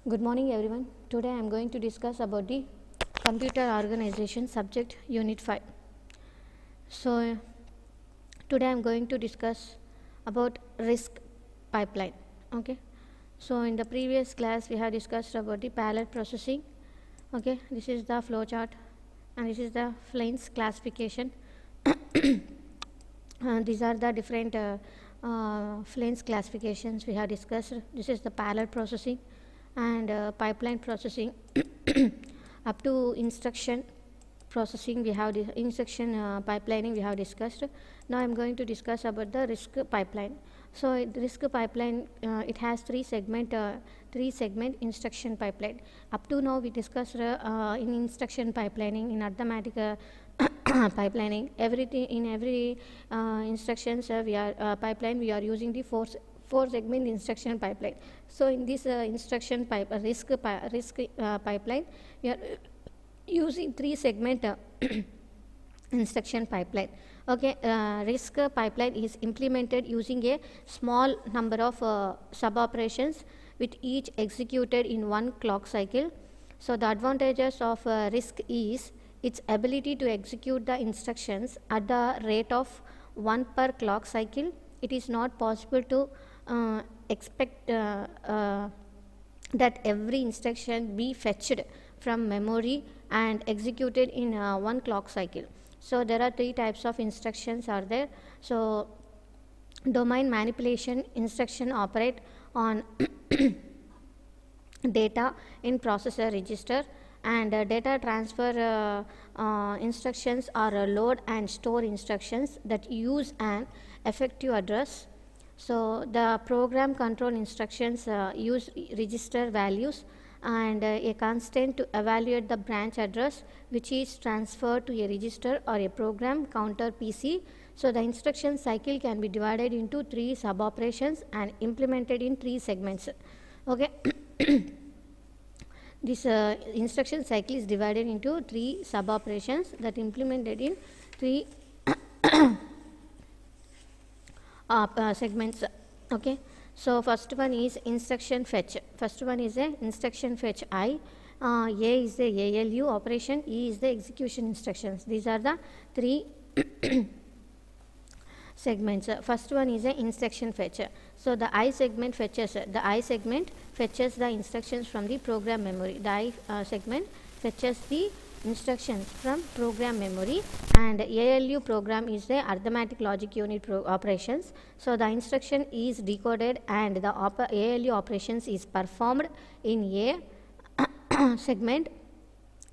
Good morning everyone. Today I am going to discuss about the computer organization subject unit 5. So today I am going to discuss about RISC pipeline. Okay. So in the previous class we have discussed about the parallel processing. Okay, this is the flowchart and this is the Flyn's classification. These are the different Flyn's classifications we have discussed. This is the parallel processing and pipeline processing up to instruction processing we have the instruction pipelining we have discussed. Now I am going to discuss about the RISC pipeline. So RISC pipeline it has three segment instruction pipeline. Up to now we discussed in instruction pipelining, in arithmetic pipelining, everything in every instructions we are pipeline we are using the four segment instruction pipeline. So in this instruction RISC pipeline we are using three segment instruction pipeline. Okay, RISC pipeline is implemented using a small number of sub operations with each executed in one clock cycle. So the advantages of RISC is its ability to execute the instructions at the rate of 1 per clock cycle. It is not possible to expect that every instruction be fetched from memory and executed in one clock cycle. So there are three types of instructions are there. So domain manipulation instruction operate on data in processor register, and data transfer instructions are load and store instructions that use an effective address. So the program control instructions use register values and a constant to evaluate the branch address which is transferred to a register or a program counter PC. So the instruction cycle can be divided into three sub operations and implemented in three segments. Okay. This instruction cycle is divided into three sub operations that implemented in three segments. Okay, so first one is instruction fetch. First one is a instruction fetch I. A is the ALU operation, E is the execution instructions. These are the three segments. First one is a instruction fetch. So the I segment fetches the instructions from the program memory. The I segment fetches the instructions from program memory, and ALU program is the arithmetic logic unit operations. So the instruction is decoded and the ALU operations is performed in A segment.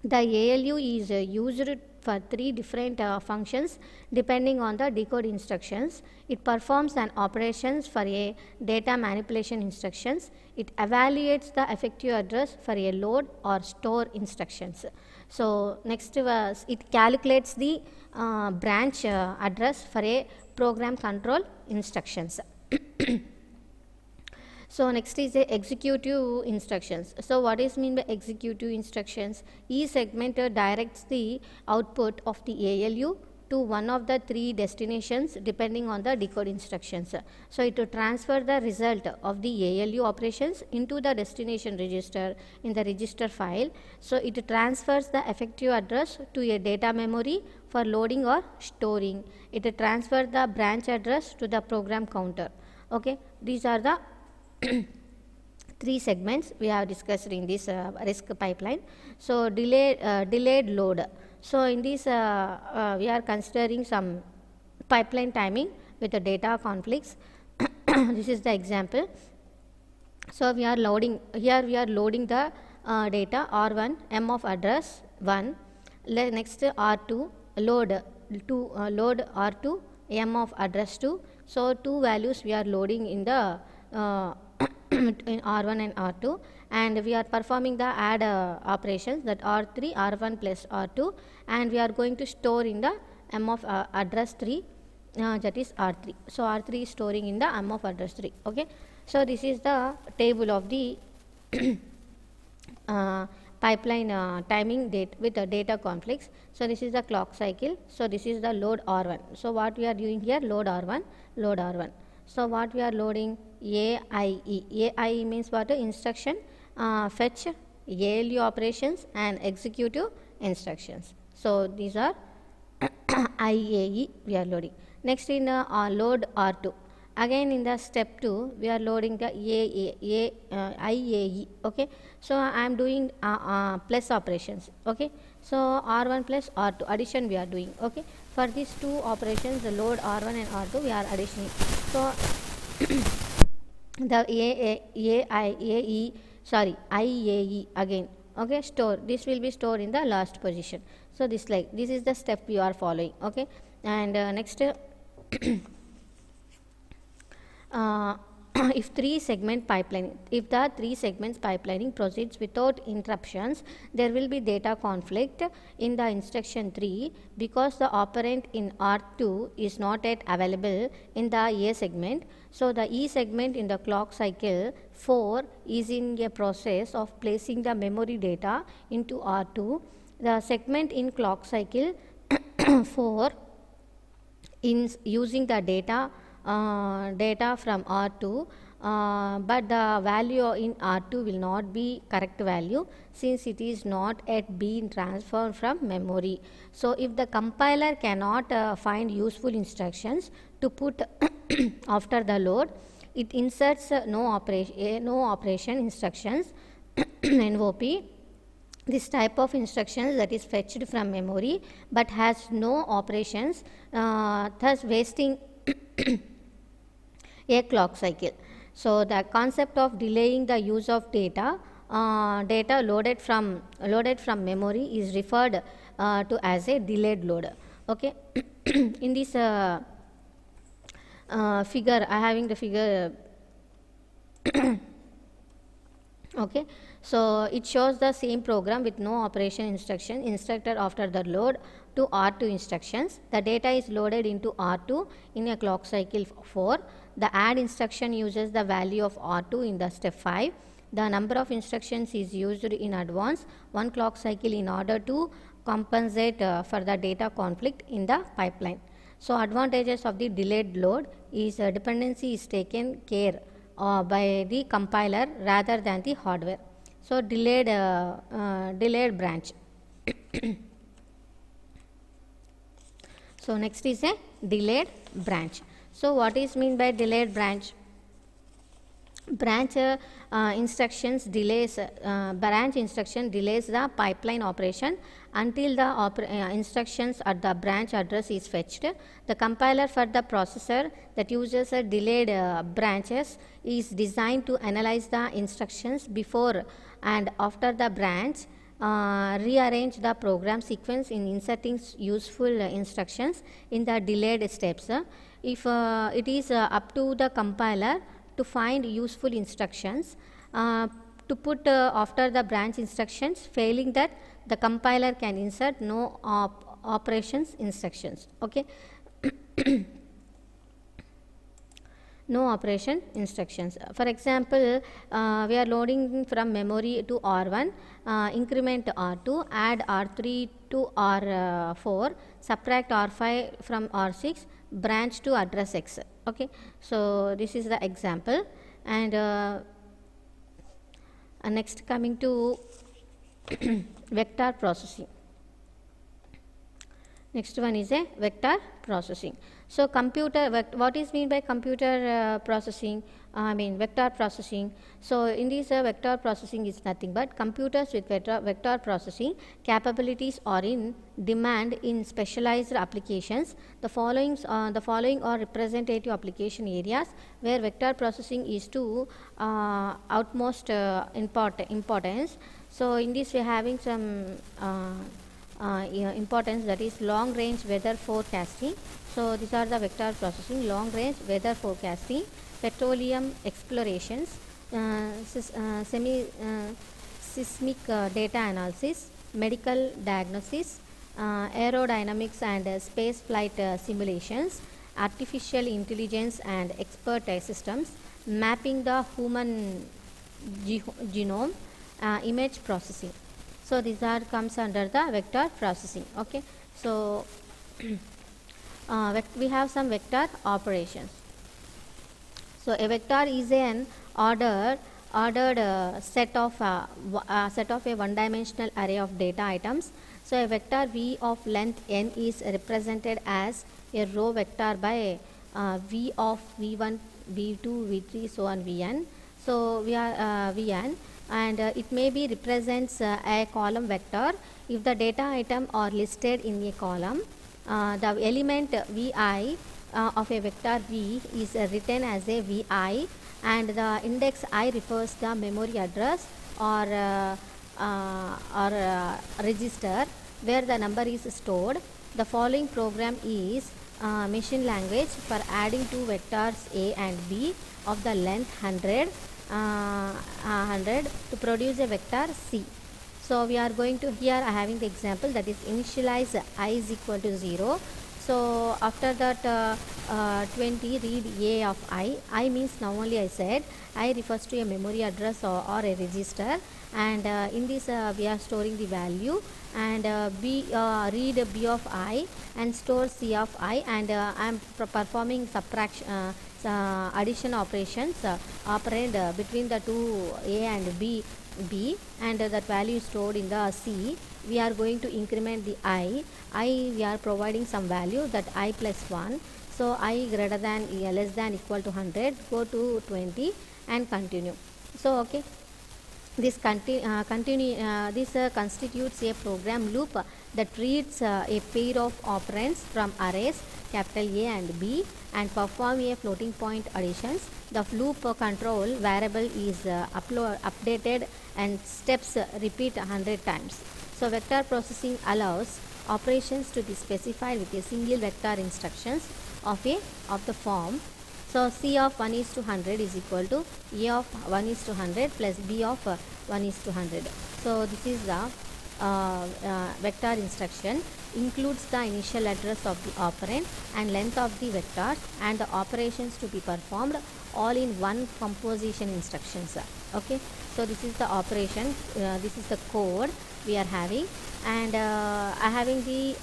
The ALU is used for three different functions depending on the decode instructions. It performs an operations for a data manipulation instructions. It evaluates the effective address for a load or store instructions. So next was it calculates the branch address for a program control instructions. So next is the executive instructions. So what is mean by executive instructions? E segment directs the output of the ALU to one of the three destinations depending on the decode instructions. So it will transfer the result of the ALU operations into the destination register in the register file. So it transfers the effective address to a data memory for loading or storing. It transfers the branch address to the program counter. Okay, these are the three segments we have discussed in this RISC pipeline. So delayed load. So in this we are considering some pipeline timing with the data conflicts. This is the example. So we are loading here. We are loading the data R1 M of address 1. Next R2 load load R2 M of address 2. So two values we are loading in the in R1 and R2, and we are performing the add operations, that R3 R1 plus R2, and we are going to store in the M of address 3, that is R3. So R3 is storing in the M of address 3. Okay, so this is the table of the pipeline timing date with the data conflicts. So this is the clock cycle. So this is the load R1. So what we are doing here, load R1. So what we are loading? AIE. AIE means what? Instruction fetch, ALU operations and executive instructions. So these are IAE we are loading. Next in load R2. Again in the step 2 we are loading the IAE. Okay, so I am doing plus operations. Okay, so R1 plus R2 addition we are doing. Okay, for these two operations, the load R1 and R2 we are additioning. So the IAE again. Okay, store, this will be stored in the last position. So this is the step you are following. Okay, and next if the 3 segments pipelining proceeds without interruptions, there will be data conflict in the instruction 3 because the operand in R2 is not yet available in the A segment. So the E segment in the clock cycle 4 is in a process of placing the memory data into R2. The segment in clock cycle 4 in using the data from R2, but the value in R2 will not be correct value since it is not yet being transferred from memory. So if the compiler cannot find useful instructions to put after the load, it inserts no operation instructions NOP. This type of instructions that is fetched from memory but has no operations, thus wasting a clock cycle. So the concept of delaying the use of data loaded from memory is referred to as a delayed load. Okay, in this figure, I having the figure. Okay, so it shows the same program with no operation instruction instructed after the load to R2 instructions. The data is loaded into R2 in a clock cycle 4. The add instruction uses the value of R2 in the step 5. The number of instructions is used in advance 1 clock cycle in order to compensate for the data conflict in the pipeline. So advantages of the delayed load is dependency is taken care by the compiler rather than the hardware. So delayed branch. So next is a delayed branch. So what is mean by delayed branch? Branch instruction delays the pipeline operation until the instructions at the branch address is fetched. The compiler for the processor that uses delayed branches is designed to analyze the instructions before and after the branch, rearrange the program sequence in inserting useful instructions in the delayed steps. If it is up to the compiler to find useful instructions to put after the branch instructions, failing that the compiler can insert no operations instructions. Okay. No operation instructions. For example, we are loading from memory to R1, increment R2, add R3 to R4, subtract R5 from R6, branch to address X. Okay, so this is the example, and next coming to vector processing. Next one is a vector processing. So what is mean by computer processing? I mean vector processing. So in this vector processing is nothing but computers with vector processing capabilities are in demand in specialized applications. The following are representative application areas where vector processing is to utmost importance. So in this we are having some importance, that is long range weather forecasting. So these are the vector processing: long range weather forecasting, petroleum explorations, seismic data analysis, medical diagnosis, aerodynamics and space flight simulations, artificial intelligence and expert systems, mapping the human genome, image processing. So these are comes under the vector processing. Okay, so we have some vector operations. So a vector is an order ordered set of a one-dimensional array of data items. So a vector v of length n is represented as a row vector by v of v1, v2, v3, so on vn. So we are vn, and it may be represents a column vector if the data item are listed in a column. The element vi of a vector v is written as a vi, and the index I refers the memory address or register where the number is stored. The following program is machine language for adding two vectors a and b of the length 100 to produce a vector c. So we are going to, here I having the example, that is initialize I is equal to 0. So after that 20, read a of I means now only I said I refers to a memory address or a register, and in this we are storing the value, and b read b of I and store c of I, and I am performing subtraction addition operations operand between the two a and b, and that value is stored in the c. We are going to increment the I we are providing some value, that I plus 1. So I greater than less than equal to 100, go to 20 and continue. So okay, this constitutes a program loop that reads a pair of operands from arrays capital A and B and perform a floating point additions. The loop control variable is updated and steps repeat 100 times. So vector processing allows operations to be specified with a single vector instructions of the form. So c of 1 is to 100 is equal to a of 1 is to 100 plus b of 1 is to 100. So this is the vector instruction, includes the initial address of the operand and length of the vectors and the operations to be performed all in one composition instructions. Okay, so this is the operation, this is the code we are having, and having the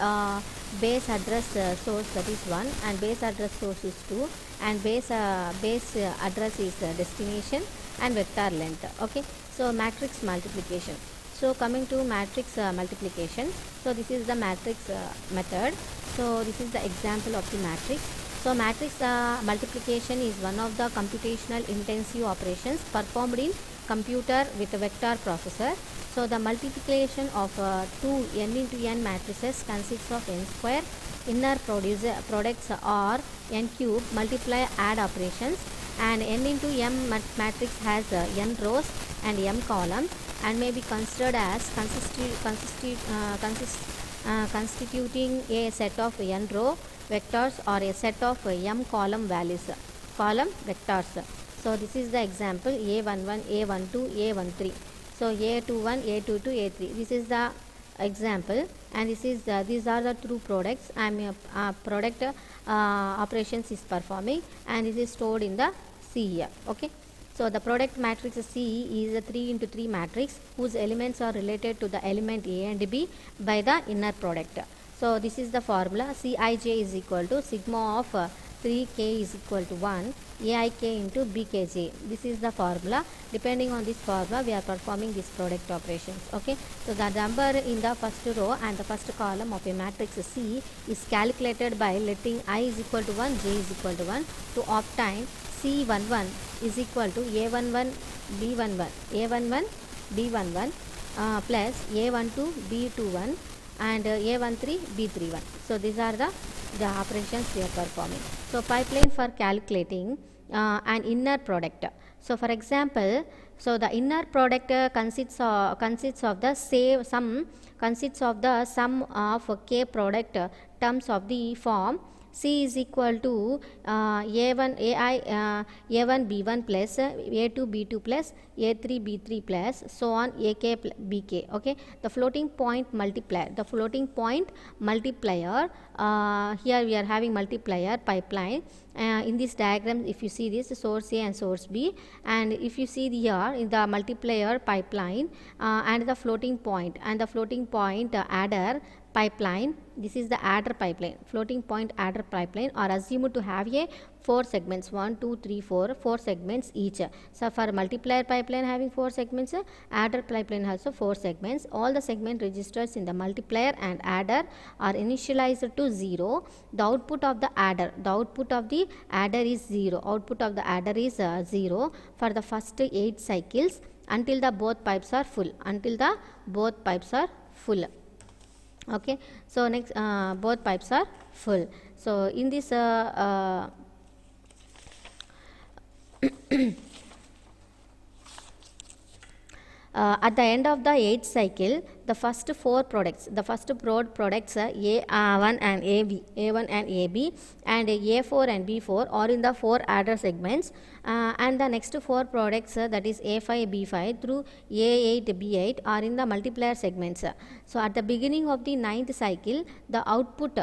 base address source, that is 1, and base address source is 2, and base address is destination, and vector length. Okay, so matrix multiplication. So coming to matrix multiplication, so this is the matrix method. So this is the example of the matrix. So matrix multiplication is one of the computational intensive operations performed in computer with a vector processor. So the multiplication of two n into n matrices consists of n square inner products or n cube multiply add operations, and n into m matrix has n rows and m columns and may be considered as constituting a set of n row vectors or a set of m column values, column vectors. So this is the example a11, a12, a13. So a21, a22, a3. This is the example, and this is these are the true products. Product operations is performing, and this is stored in the C here. Okay. So the product matrix C is a 3 into 3 matrix whose elements are related to the element A and B by the inner product. So this is the formula. Cij is equal to sigma of 3k is equal to 1 aik into bkj. This is the formula. Depending on this formula, we are performing this product operations. Okay. So the number in the first row and the first column of a matrix C is calculated by letting I is equal to 1, j is equal to 1 to obtain C11 is equal to A11 B11 A11 B11 plus A12 B21 and A13 B31. So these are the operations we are performing. So pipeline for calculating an inner product. So for example, so the inner product consists of the sum of k product terms of the form C is equal to A1 B1 plus A2 B2 plus A3 B3 plus so on AK BK. Okay, the floating point multiplier. The floating point multiplier. Here we are having multiplier pipeline. In this diagram, if you see this source A and source B, and if you see here in the multiplier pipeline and the floating point adder pipeline, this is the adder pipeline, floating point adder pipeline are assumed to have a 4 segments, 1 2 3 4 segments each. So for multiplier pipeline having 4 segments, adder pipeline also 4 segments. All the segment registers in the multiplier and adder are initialized to 0. The output of the adder is 0. Output of the adder is 0 for the first 8 cycles until the both pipes are full. Okay, so next both pipes are full. So in this at the end of the 8th cycle, the first 4 products, A1 and AB and A4 and B4 are in the 4 adder segments, and the next 4 products, that is A5, B5 through A8, B8 are in the multiplier segments. So at the beginning of the 9th cycle, the output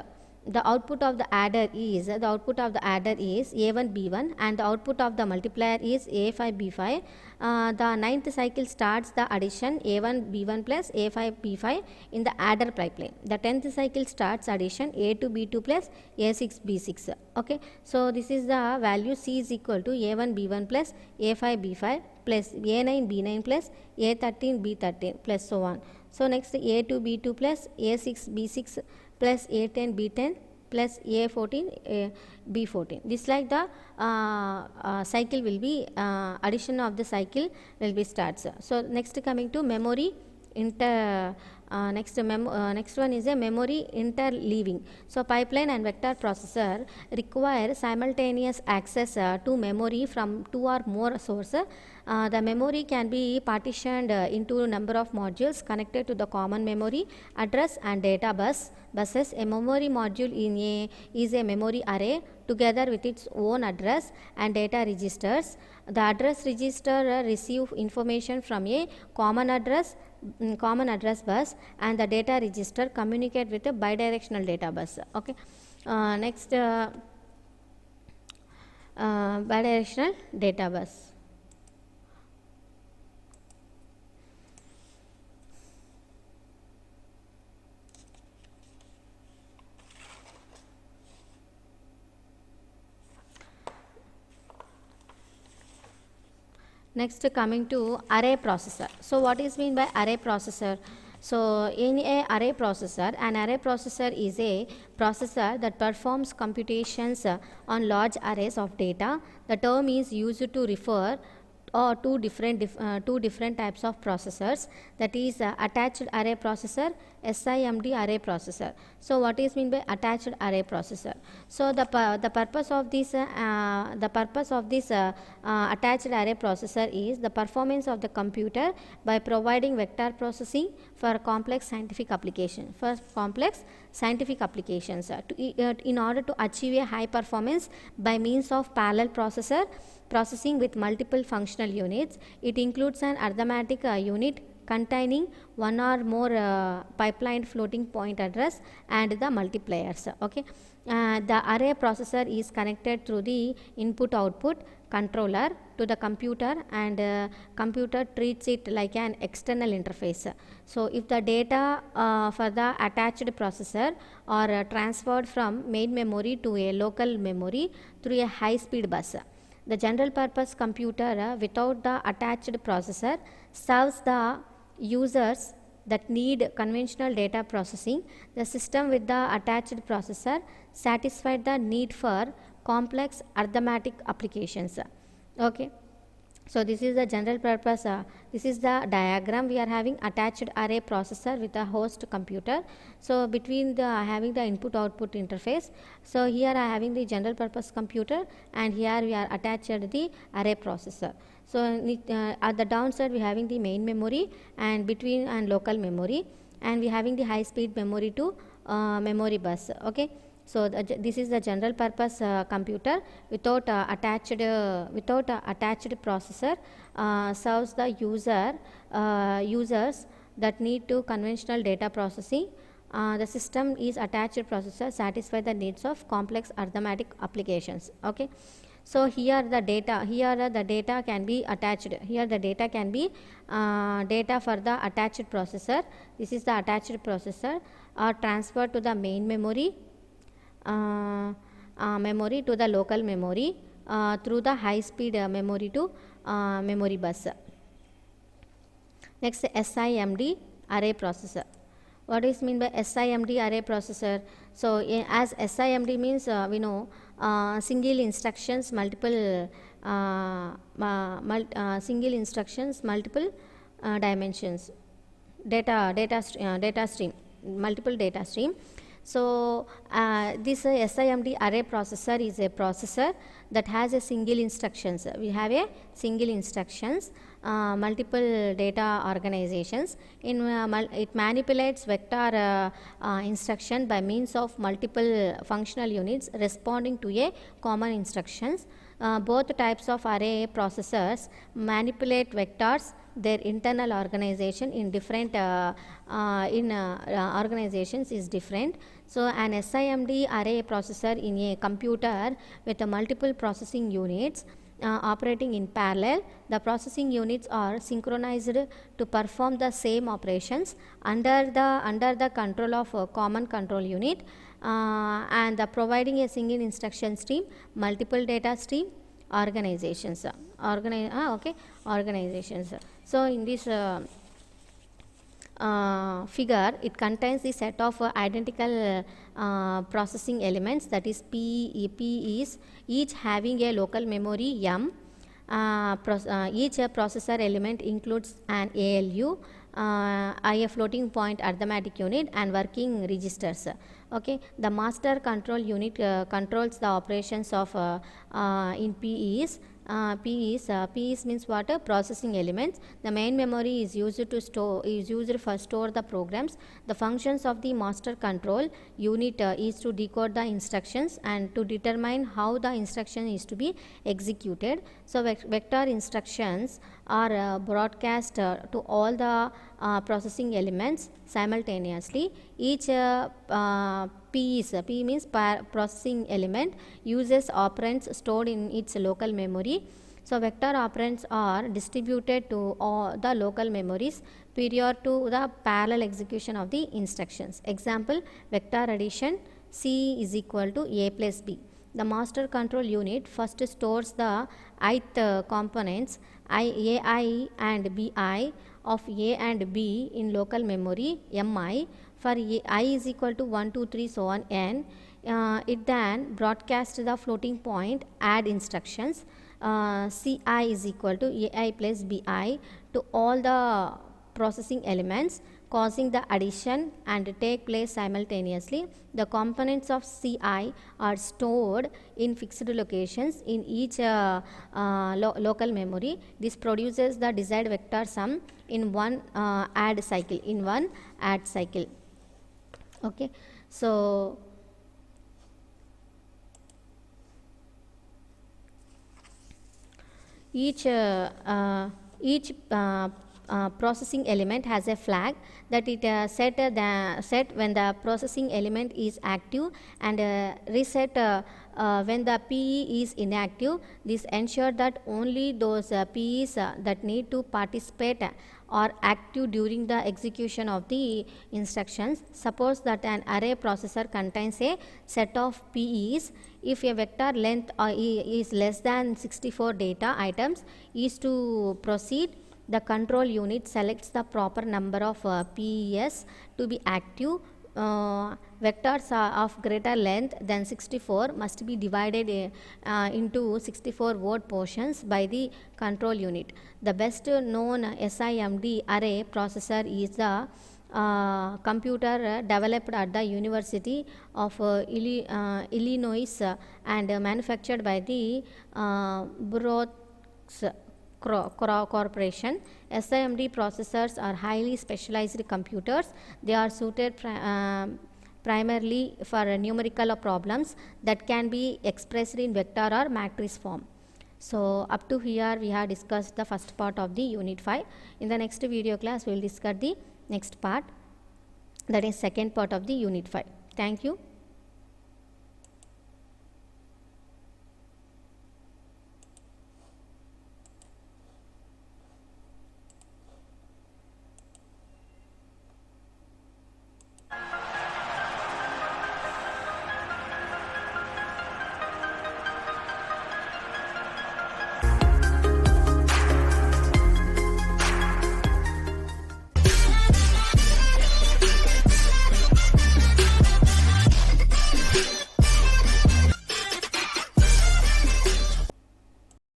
of the adder is A1 B1 and the output of the multiplier is A5 B5. The 9th cycle starts the addition A1 B1 plus A5 B5 in the adder pipeline. The 10th cycle starts addition A2 B2 plus A6 B6. Okay, so this is the value C is equal to A1 B1 plus A5 B5 plus A9 B9 plus A13 B13 plus so on. So next A2 B2 plus A6 B6 plus A10 B10 plus A14 B14. This like the cycle will be addition of the cycle will be starts. So next coming to memory next one is a memory interleaving. So pipeline and vector processor require simultaneous access to memory from 2 or more sources. The memory can be partitioned into a number of modules connected to the common memory address and data buses. A memory module is a memory array together with its own address and data registers. The address register receive information from a common address bus, and the data register communicate with a bidirectional data bus. Okay, next bidirectional data bus. Next coming to array processor. So what is mean by array processor? So in an array processor is a processor that performs computations on large arrays of data. The term is used to refer two different types of processors, that is attached array processor, SIMD array processor. So what is mean by attached array processor? So the purpose of this attached array processor is the performance of the computer by providing vector processing for complex scientific applications. In order to achieve a high performance by means of parallel processing with multiple functional units. It includes an arithmetic unit containing one or more pipeline floating point address and the multipliers. Okay, the array processor is connected through the input output controller to the computer, and computer treats it like an external interface. So if the data for the attached processor are transferred from main memory to a local memory through a high speed bus, the general purpose computer without the attached processor serves the users that need conventional data processing. The system with the attached processor satisfied the need for complex arithmetic applications. Okay, so this is the general purpose. This is the diagram. We are having attached array processor with a host computer. So between the having the input output interface. So here I having the general purpose computer, and here we are attached the array processor. So at the downside we having the main memory and between and local memory, and we having the high speed memory to memory bus. Okay. So this is the general purpose computer without attached processor serves the users that need to conventional data processing. The system is attached processor satisfy the needs of complex arithmetic applications. Okay. So here the data can be attached. Here the data can be data for the attached processor. This is the attached processor, or transferred to the main memory, memory to the local memory through the high speed memory to memory bus. Next, SIMD array processor. What is mean by SIMD array processor? So as SIMD means we know single instructions, multiple single instructions, multiple dimensions, data stream, multiple data stream. So this SIMD array processor is a processor that has a single instructions. We have a single instructions, multiple data organizations. It manipulates vector instruction by means of multiple functional units responding to a common instructions. Both types of array processors manipulate vectors, their internal organization in different organizations is different. So an SIMD array processor in a computer with multiple processing units operating in parallel. The processing units are synchronized to perform the same operations under the control of a common control unit, and providing a single instruction stream, multiple data stream organizations. Organizations. So in this figure, it contains the set of identical processing elements, that is PEs, each having a local memory M. Each processor element includes an ALU, a floating point arithmetic unit, and working registers. Okay, the master control unit controls the operations of in PEs. PEs means what? Processing elements. The main memory is used for store the programs. The functions of the master control unit is to decode the instructions and to determine how the instruction is to be executed. So vector instructions are broadcast to all the processing elements simultaneously. Each P means processing element uses operands stored in its local memory. So vector operands are distributed to all the local memories prior to the parallel execution of the instructions. Example, vector addition, C is equal to A plus B. The master control unit first stores the ith components AI and BI of A and B in local memory MI. For I is equal to 1, 2, 3, so on n. It then broadcasts the floating point add instructions CI is equal to AI plus BI to all the processing elements, causing the addition and take place simultaneously. The components of CI are stored in fixed locations in each local memory. This produces the desired vector sum in one add cycle. Okay, so each processing element has a flag that it set when the processing element is active and reset when the PE is inactive. This ensures that only those PEs that need to participate are active during the execution of the instructions. Suppose that an array processor contains a set of PEs. If a vector length is less than 64 data items is to proceed, the control unit selects the proper number of PEs to be active. Vectors of greater length than 64 must be divided into 64 word portions by the control unit. The best known SIMD array processor is the computer developed at the University of Illinois and manufactured by the Brooks Corporation. SIMD processors are highly specialized computers. They are suited primarily for numerical problems that can be expressed in vector or matrix form. So up to here we have discussed the first part of the unit 5. In the next video class we will discuss the next part, that is second part of the unit 5. Thank you.